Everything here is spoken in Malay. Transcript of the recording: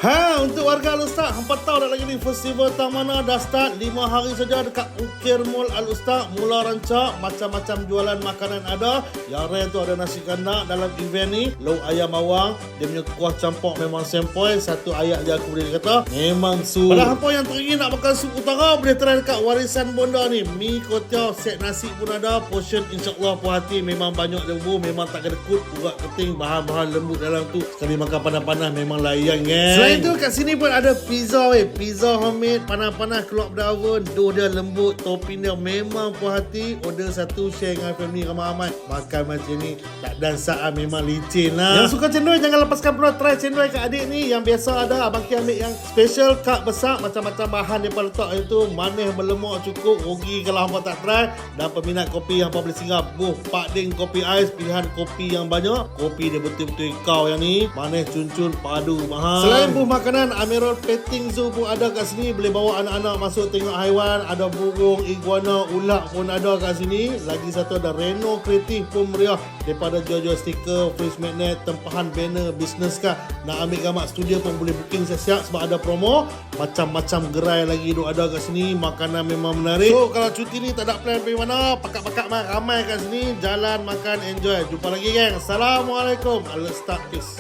Untuk warga Al-Ustaz, hampa tahu dah lagi ni festival Tamana dah start 5 hari saja dekat Ukir Mall Al-Ustaz. Mula rancak, macam-macam jualan makanan ada. Yang rare tu ada nasi kandak dalam event ni, lauk ayam bawang, dia punya kuah campur memang sempoi. Satu ayat je aku boleh kata, memang sup. Pada hampa yang teringin nak makan sup utara, boleh try dekat Warisan Bonda ni. Mi kotiau, set nasi pun ada. Portion insyaAllah puas hati, memang banyak lembu, memang tak kedekut, urat keting, bahan-bahan lembut dalam tu. Sekali makan panas-panas memang layan kan. Selain tu kat sini pun ada pizza pizza homemade, panas-panas keluar dari oven, dough dia lembut, topping dia memang puas hati. Order satu, share dengan family ramai-ramai. Makan macam ni tak dan saat memang licin lah. Yang suka cendol jangan lepaskan peluang try cendol kat adik ni. Yang biasa ada, abang Ki ambil yang special cup besar, macam-macam bahan dia letak itu, manis berlemak cukup. Rugi kalau hampa tak try. Dan peminat kopi yang hampa boleh singgah Pak Ding Kopi Ais, pilihan kopi yang banyak. Kopi dia betul-betul kau yang ni, manis cun-cun padu mahal. Selain makanan, Amirul Petting Zoo pun ada kat sini. Boleh bawa anak-anak masuk tengok haiwan. Ada burung, iguana, ulat pun ada kat sini. Lagi satu ada Reno Kreatif pun meriah. Daripada jual-jual stiker, fridge magnet, tempahan banner, bisnes kah, nak ambil gambar studio pun boleh booking siap-siap sebab ada promo. Macam-macam gerai lagi duk ada kat sini. Makanan memang menarik. So kalau cuti ni tak ada plan pergi mana, pakat-pakat ramai kat sini. Jalan, makan, enjoy. Jumpa lagi geng. Assalamualaikum. Al-Ustaz, peace.